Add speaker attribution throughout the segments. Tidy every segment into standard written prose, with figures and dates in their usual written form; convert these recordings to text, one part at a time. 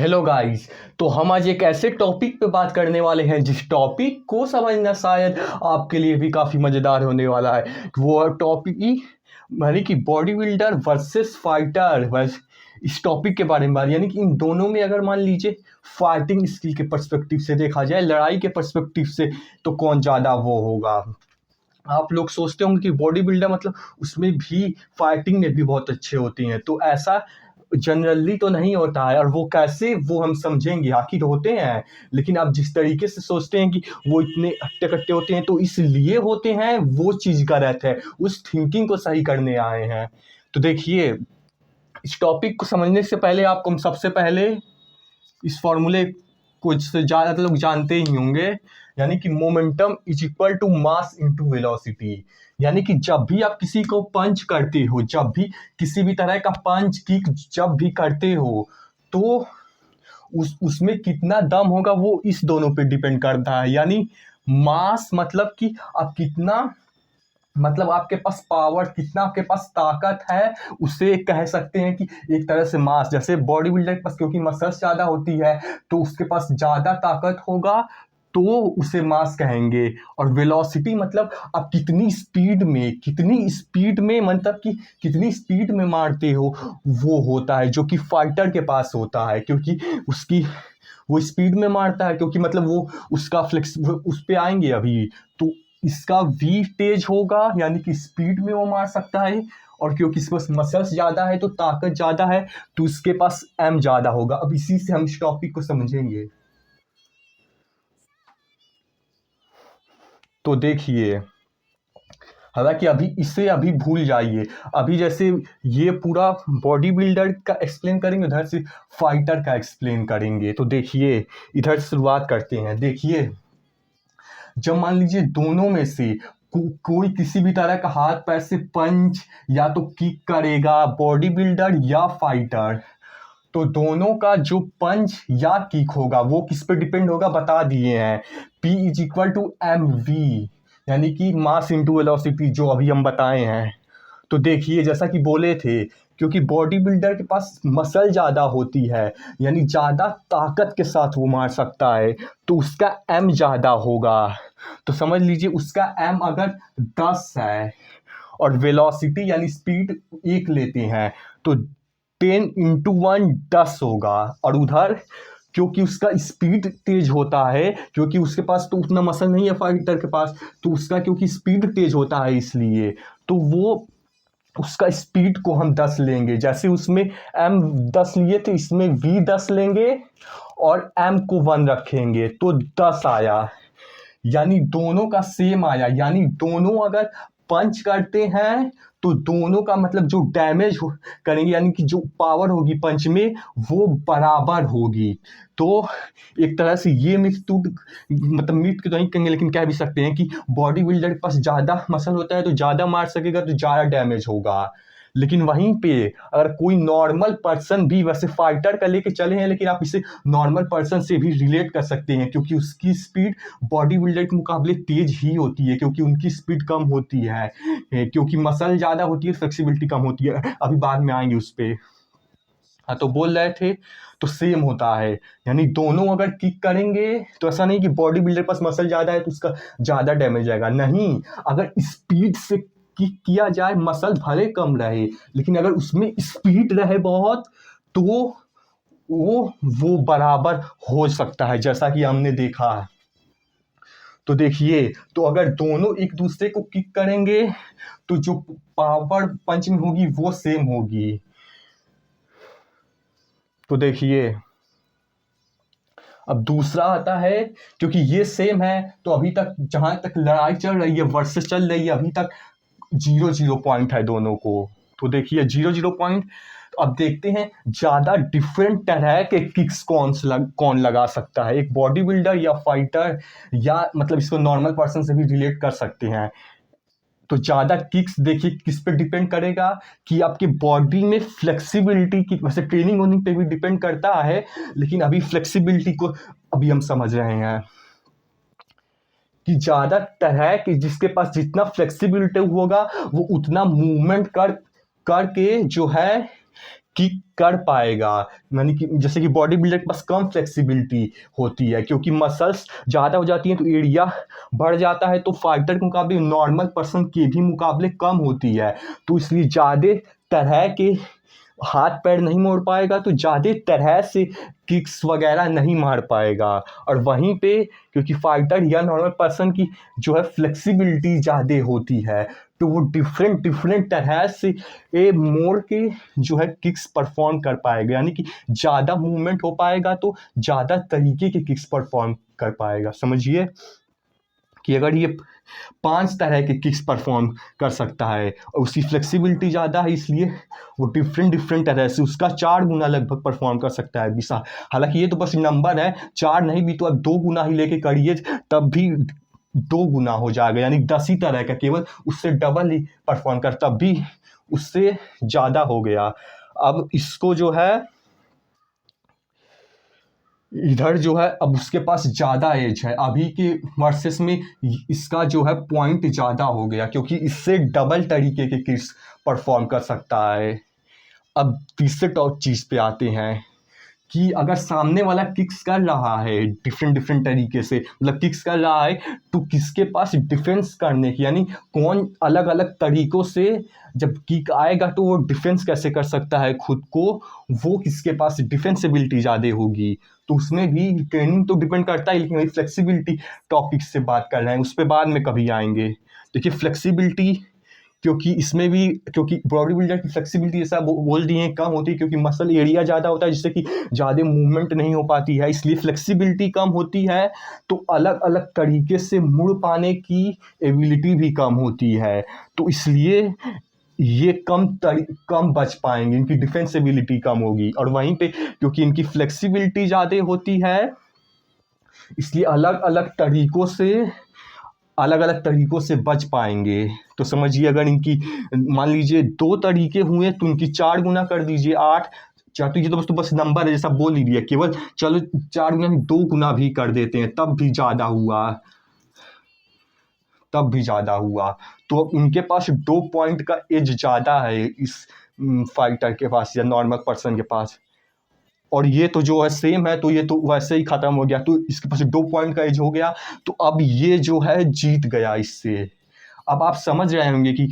Speaker 1: Hello guys. तो हम आज एक ऐसे टॉपिक पे बात करने वाले हैं जिस टॉपिक को समझना शायद आपके लिए भी काफ़ी मज़ेदार होने वाला है। वो टॉपिक ही यानी कि बॉडी बिल्डर वर्सेस फाइटर। बस इस टॉपिक के बारे में बात, यानी कि इन दोनों में अगर मान लीजिए फाइटिंग स्किल के पर्सपेक्टिव से देखा जाए, लड़ाई के पर्सपेक्टिव से, तो कौन ज़्यादा वो होगा। आप लोग सोचते होंगे कि बॉडी बिल्डर मतलब उसमें भी फाइटिंग में भी बहुत अच्छे होती हैं, तो ऐसा जनरली तो नहीं होता है। और वो कैसे, वो हम समझेंगे। आखिर होते हैं, लेकिन आप जिस तरीके से सोचते हैं कि वो इतने हट्टे कट्टे होते हैं, तो इसलिए होते हैं, वो चीज़ गलत है। उस थिंकिंग को सही करने आए हैं। तो देखिए, इस टॉपिक को समझने से पहले आपको हम सबसे पहले इस फॉर्मूले कुछ ज़्यादा लोग जानते ही होंगे, यानी कि momentum is equal to mass into velocity. यानी कि जब भी आप किसी को पंच करते हो, जब भी किसी भी तरह का पंच किक जब भी करते हो, तो उसमें कितना दम होगा वो इस दोनों पे डिपेंड करता है। यानी मास मतलब कि आप कितना, मतलब आपके पास पावर कितना, आपके पास ताकत है, उसे कह सकते हैं कि एक तरह से मास। जैसे बॉडी बिल्डर के पास क्योंकि मसल्स ज़्यादा होती है, तो उसके पास ज़्यादा ताकत होगा, तो उसे मास कहेंगे। और वेलोसिटी मतलब आप कितनी स्पीड में मतलब कि कितनी स्पीड में मारते हो, वो होता है जो कि फाइटर के पास होता है। क्योंकि उसकी वो स्पीड में मारता है, क्योंकि मतलब वो उसका फ्लेक्स उस पे आएंगे अभी। तो इसका वी तेज होगा, यानी कि स्पीड में वो मार सकता है। और क्योंकि इसके पास मसल्स ज़्यादा है, तो ताकत ज़्यादा है, तो उसके पास एम ज़्यादा होगा। अब इसी से हम इस टॉपिक को समझेंगे। तो देखिए, हालांकि अभी इसे अभी भूल जाइए। अभी जैसे ये पूरा बॉडी बिल्डर का एक्सप्लेन करेंगे, उधर से फाइटर का एक्सप्लेन करेंगे। तो देखिए, इधर से शुरुआत करते हैं। देखिए, जब मान लीजिए दोनों में से कोई किसी भी तरह का हाथ पैर से पंच या तो किक करेगा, बॉडी बिल्डर या फाइटर, तो दोनों का जो पंच या किक होगा वो किस पे डिपेंड होगा, बता दिए हैं। P is equal to M V, यानी कि मास इंटू वेलोसिटी, जो अभी हम बताए हैं। तो देखिए, जैसा कि बोले थे, क्योंकि बॉडी बिल्डर के पास मसल ज़्यादा होती है, यानी ज़्यादा ताकत के साथ वो मार सकता है, तो उसका एम ज़्यादा होगा। तो समझ लीजिए, उसका एम अगर 10 है और वेलोसिटी यानी स्पीड 1 लेते हैं, तो 10 × 1 10 होगा। और उधर क्योंकि उसका स्पीड तेज होता है, क्योंकि उसके पास तो उतना मसल नहीं है फाइटर के पास, तो उसका क्योंकि स्पीड तेज होता है, इसलिए तो वो उसका स्पीड को हम 10 लेंगे। जैसे उसमें एम 10 लिए, तो इसमें वी 10 लेंगे और एम को 1 रखेंगे, तो 10 आया। यानी दोनों का सेम आया। यानी दोनों अगर पंच करते हैं, तो दोनों का मतलब जो डैमेज करेंगे, यानी कि जो पावर होगी पंच में, वो बराबर होगी। तो एक तरह से ये मिथ टूट, मतलब मिथ तो नहीं कहेंगे, लेकिन कह भी सकते हैं कि बॉडी बिल्डर के पास ज़्यादा मसल होता है, तो ज़्यादा मार सकेगा, तो ज़्यादा डैमेज होगा। लेकिन वहीं पे अगर कोई नॉर्मल पर्सन भी, वैसे फाइटर का लेके चले हैं, लेकिन आप इसे नॉर्मल पर्सन से भी रिलेट कर सकते हैं, क्योंकि उसकी स्पीड बॉडी बिल्डर के मुकाबले तेज ही होती है, क्योंकि उनकी स्पीड कम होती है, क्योंकि मसल ज़्यादा होती है, फ्लेक्सिबिलिटी कम होती है। अभी बाद में आएंगे उस पर। हाँ, तो बोल रहे थे, तो सेम होता है। यानी दोनों अगर किक करेंगे, तो ऐसा नहीं कि बॉडी बिल्डर के पास मसल ज़्यादा है तो उसका ज़्यादा डैमेज आएगा, नहीं। अगर स्पीड से किक किया जाए, मसल भले कम रहे, लेकिन अगर उसमें स्पीड रहे बहुत, तो वो बराबर हो सकता है, जैसा कि हमने देखा है। तो देखिए, तो अगर दोनों एक दूसरे को किक करेंगे, तो जो पावर पंचिंग होगी वो सेम होगी। तो देखिए, अब दूसरा आता है, क्योंकि ये सेम है, तो अभी तक जहां तक लड़ाई चल रही है, वर्सेस चल रही है, अभी तक 0-0 पॉइंट है दोनों को। तो देखिए, 0-0 पॉइंट। तो अब देखते हैं ज़्यादा डिफरेंट तरह के किक्स कौन लगा सकता है, एक बॉडी बिल्डर या फाइटर, या मतलब इसको नॉर्मल पर्सन से भी रिलेट कर सकते हैं। तो ज़्यादा किक्स देखिए किस पे डिपेंड करेगा, कि आपके बॉडी में फ्लेक्सिबिलिटी की, वैसे ट्रेनिंग होने पे भी डिपेंड करता है, लेकिन अभी फ्लेक्सिबिलिटी को अभी हम समझ रहे हैं, कि ज़्यादा तरह कि जिसके पास जितना फ्लेक्सिबिलिटी होगा, वो उतना मूवमेंट करके जो है किक कर पाएगा। यानी कि जैसे कि बॉडी बिल्डर के पास कम फ्लेक्सिबिलिटी होती है, क्योंकि मसल्स ज़्यादा हो जाती हैं तो एरिया बढ़ जाता है, तो फाइटर के मुकाबले नॉर्मल पर्सन के भी मुकाबले कम होती है, तो इसलिए ज़्यादा तरह के हाथ पैर नहीं मोड़ पाएगा, तो ज़्यादा तरह से किक्स वगैरह नहीं मार पाएगा। और वहीं पे क्योंकि फाइटर या नॉर्मल पर्सन की जो है फ्लेक्सिबिलिटी ज़्यादा होती है, तो वो डिफरेंट डिफरेंट तरह से मोड़ के जो है किक्स परफॉर्म कर पाएगा, यानी कि ज़्यादा मूवमेंट हो पाएगा तो ज़्यादा तरीके के किक्स परफॉर्म कर पाएगा। समझिए कि अगर ये 5 तरह के किक्स परफॉर्म कर सकता है और उसकी फ्लेक्सिबिलिटी ज़्यादा है, इसलिए वो डिफरेंट डिफरेंट तरह से उसका 4 गुना लगभग परफॉर्म कर सकता है विशाल। हालांकि ये तो बस नंबर है, 4 नहीं भी तो आप 2 गुना ही लेके करिए तब भी 2 गुना हो जाएगा, यानी 10 ही तरह का, केवल उससे डबल ही परफॉर्म कर, तब भी उससे ज़्यादा हो गया। अब इसको जो है इधर जो है अब उसके पास ज़्यादा एज है, अभी के वर्सेस में इसका जो है पॉइंट ज़्यादा हो गया, क्योंकि इससे डबल तरीके के किक्स परफॉर्म कर सकता है। अब तीसरे टॉप चीज़ पे आते हैं कि अगर सामने वाला किक्स कर रहा है डिफरेंट डिफरेंट तरीके से, मतलब किक्स कर रहा है, तो किसके पास डिफेंस करने की, यानी कौन अलग अलग तरीक़ों से जब किक आएगा तो वो डिफेंस कैसे कर सकता है खुद को, वो किसके पास डिफेंसिबिलिटी ज़्यादा होगी। तो उसमें भी ट्रेनिंग तो डिपेंड करता है, लेकिन वही फ्लेक्सिबिलिटी टॉपिक से बात कर रहे हैं, उस पर बाद में कभी आएंगे। देखिए फ्लेक्सिबिलिटी, क्योंकि इसमें भी क्योंकि बॉडी बिल्डर की फ्लेक्सिबिलिटी जैसा बोल दिए कम होती है, क्योंकि मसल एरिया ज़्यादा होता है जिससे कि ज़्यादा मूवमेंट नहीं हो पाती है, इसलिए फ्लेक्सिबिलिटी कम होती है, तो अलग अलग तरीके से मुड़ पाने की एबिलिटी भी कम होती है, तो इसलिए ये कम बच पाएंगे, इनकी डिफेंसिबिलिटी कम होगी। और वहीं पे क्योंकि इनकी फ्लेक्सिबिलिटी ज़्यादा होती है, इसलिए अलग अलग तरीक़ों से बच पाएंगे। तो समझिए अगर इनकी मान लीजिए 2 तरीके हुए तो इनकी 4 गुना कर दीजिए 8, तो ये तो बस नंबर है जैसा बोल ही दिया, केवल चलो 4 गुना 2 गुना भी कर देते हैं तब भी ज़्यादा हुआ। तो इनके पास 2 पॉइंट का एज ज़्यादा है इस फाइटर के पास या नॉर्मल पर्सन के पास, और ये तो जो है सेम है, तो ये तो वैसे ही ख़त्म हो गया, तो इसके पास 2 पॉइंट का एज हो गया, तो अब ये जो है जीत गया इससे। अब आप समझ रहे होंगे कि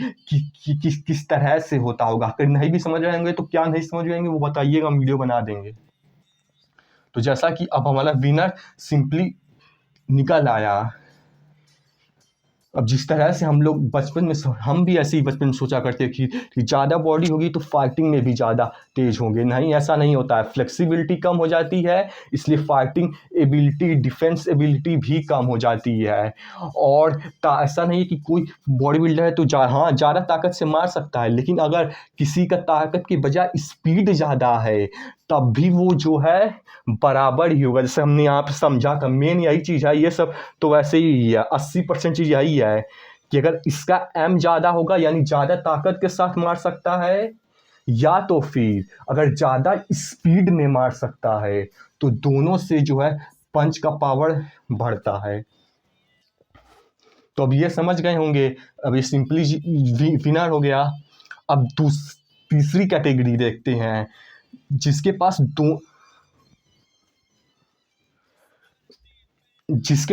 Speaker 1: किस तरह से होता होगा, अगर नहीं भी समझ रहे होंगे तो क्या नहीं समझ रहे होंगे वो बताइएगा, हम वीडियो बना देंगे। तो जैसा कि अब हमारा विनर सिंपली निकल आया। अब जिस तरह से हम लोग बचपन में हम भी ऐसे ही बचपन में सोचा करते कि ज़्यादा बॉडी होगी तो फाइटिंग में भी ज़्यादा तेज होंगे, नहीं ऐसा नहीं होता है, फ्लेक्सिबिलिटी कम हो जाती है, इसलिए फाइटिंग एबिलिटी डिफेंस एबिलिटी भी कम हो जाती है। और ऐसा नहीं है कि कोई बॉडी बिल्डर है तो हाँ ज़्यादा ताकत से मार सकता है, लेकिन अगर किसी का ताकत के बजाय स्पीड ज़्यादा है तब भी वो जो है बराबर ही होगा। जैसे हमने यहाँ पे समझा था, मेन यही चीज़ है, ये सब तो वैसे ही है, 80% चीज़ यही है कि अगर इसका एम ज़्यादा होगा यानी ज़्यादा ताकत के साथ मार सकता है, या तो फिर अगर ज़्यादा स्पीड में मार सकता है, तो दोनों से जो है पंच का पावर बढ़ता है। तो अब ये समझ गए होंगे, अब ये सिंपली विनर हो गया। अब तीसरी कैटेगरी देखते हैं जिसके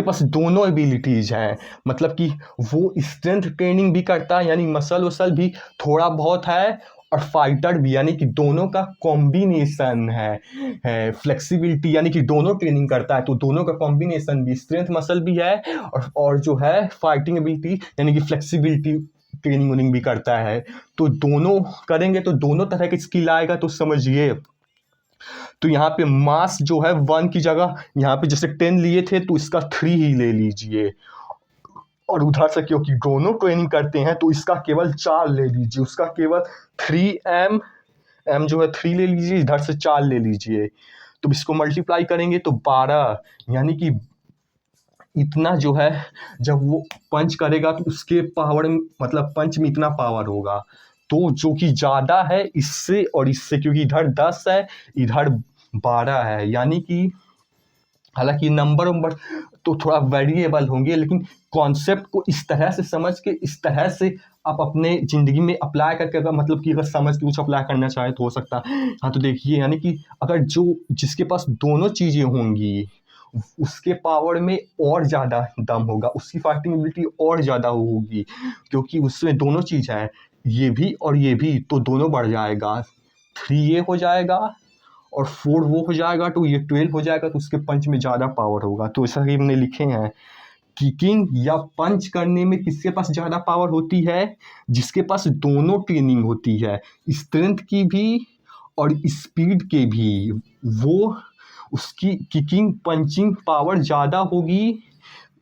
Speaker 1: पास दोनों एबिलिटीज़ हैं, मतलब कि वो स्ट्रेंथ ट्रेनिंग भी करता है, यानी मसल वसल भी थोड़ा बहुत है, और फाइटर भी, यानी कि दोनों का कॉम्बिनेशन है फ्लेक्सिबिलिटी, यानी कि दोनों ट्रेनिंग करता है, तो दोनों का कॉम्बिनेशन भी, स्ट्रेंथ मसल भी है और जो है फाइटिंग एबिलिटी यानी कि फ्लेक्सिबिलिटी ट्रेनिंग उनिंग भी करता है, तो दोनों करेंगे तो दोनों तरह की स्किल आएगा। तो समझिए, तो यहाँ पे मास जो है 1 की जगह यहाँ पे जैसे 10 लिए थे तो इसका 3 ही ले लीजिए, और उधर से क्योंकि दोनों ट्रेनिंग करते हैं तो इसका केवल 4 ले लीजिए, उसका केवल 3m जो है 3 ले लीजिए, इधर से 4 ले लीजिए, तो इसको मल्टीप्लाई करेंगे तो 12, यानी कि इतना जो है जब वो पंच करेगा तो उसके पावर मतलब पंच में इतना पावर होगा, तो जो कि ज़्यादा है इससे और इससे, क्योंकि इधर 10 है इधर 12 है, यानी कि हालांकि नंबर तो थोड़ा वेरिएबल होंगे, लेकिन कॉन्सेप्ट को इस तरह से समझ के इस तरह से आप अपने ज़िंदगी में अप्लाई करके, अगर मतलब कि अगर समझ के कुछ अप्लाई करना चाहे तो हो सकता है। हाँ, तो देखिए यानी कि अगर जिसके पास दोनों चीज़ें होंगी उसके पावर में और ज़्यादा दम होगा, उसकी फाइटिंग एबिलिटी और ज़्यादा होगी, क्योंकि उसमें दोनों चीज़ है, ये भी और ये भी, तो दोनों बढ़ जाएगा। 3 ये हो जाएगा और 4 वो हो जाएगा, तो ये 12 हो जाएगा, तो उसके पंच में ज़्यादा पावर होगा। तो ऐसा ही हमने लिखे हैं, किकिंग या पंच करने में किसके पास ज़्यादा पावर होती है? जिसके पास दोनों ट्रेनिंग होती है, स्ट्रेंथ की भी और स्पीड के भी। वो उसकी किकिंग पंचिंग पावर ज़्यादा होगी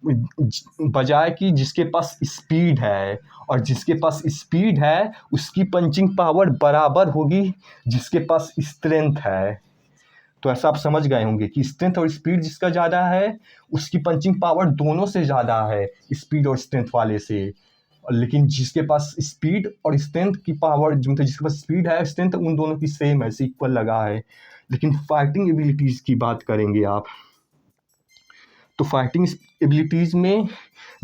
Speaker 1: बजाय कि जिसके पास स्पीड है, और जिसके पास स्पीड है उसकी पंचिंग पावर बराबर होगी जिसके पास स्ट्रेंथ है। तो ऐसा आप समझ गए होंगे कि स्ट्रेंथ और स्पीड जिसका ज़्यादा है उसकी पंचिंग पावर दोनों से ज़्यादा है, स्पीड और स्ट्रेंथ वाले से। लेकिन जिसके पास स्पीड और स्ट्रेंथ की पावर, जो मतलब जिसके पास स्पीड है स्ट्रेंथ उन दोनों की सेम है, इक्वल लगा है। लेकिन फाइटिंग एबिलिटीज़ की बात करेंगे आप, तो फाइटिंग एबिलिटीज़ में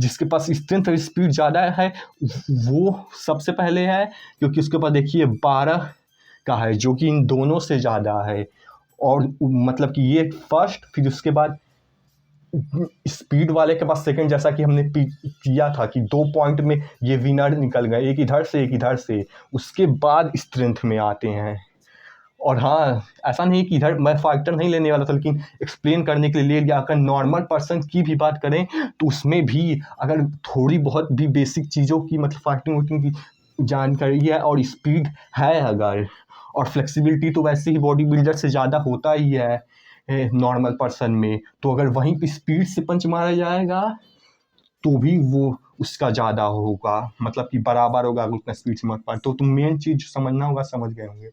Speaker 1: जिसके पास स्ट्रेंथ और स्पीड ज़्यादा है वो सबसे पहले है, क्योंकि उसके पास देखिए 12 का है, जो कि इन दोनों से ज़्यादा है। और मतलब कि ये फर्स्ट, फिर उसके बाद स्पीड वाले के पास सेकंड, जैसा कि हमने किया था कि 2 पॉइंट में ये विनर निकल गए, एक इधर से एक इधर से। उसके बाद स्ट्रेंथ में आते हैं। और हाँ, ऐसा नहीं कि इधर मैं फाइटर नहीं लेने वाला था, लेकिन एक्सप्लेन करने के लिए ले लिया। अगर नॉर्मल पर्सन की भी बात करें तो उसमें भी अगर थोड़ी बहुत भी बेसिक चीज़ों की मतलब फाइटिंग वाइटिंग की जानकारी है और स्पीड है अगर, और फ्लेक्सिबिलिटी तो वैसे ही बॉडी बिल्डर से ज़्यादा होता ही है नॉर्मल पर्सन में, तो अगर वहीं पे स्पीड से पंच मारा जाएगा तो भी वो उसका ज़्यादा होगा, मतलब कि बराबर होगा अगर उतना स्पीड से मार पाए। तो तुम मेन चीज़ समझना होगा, समझ गए होंगे।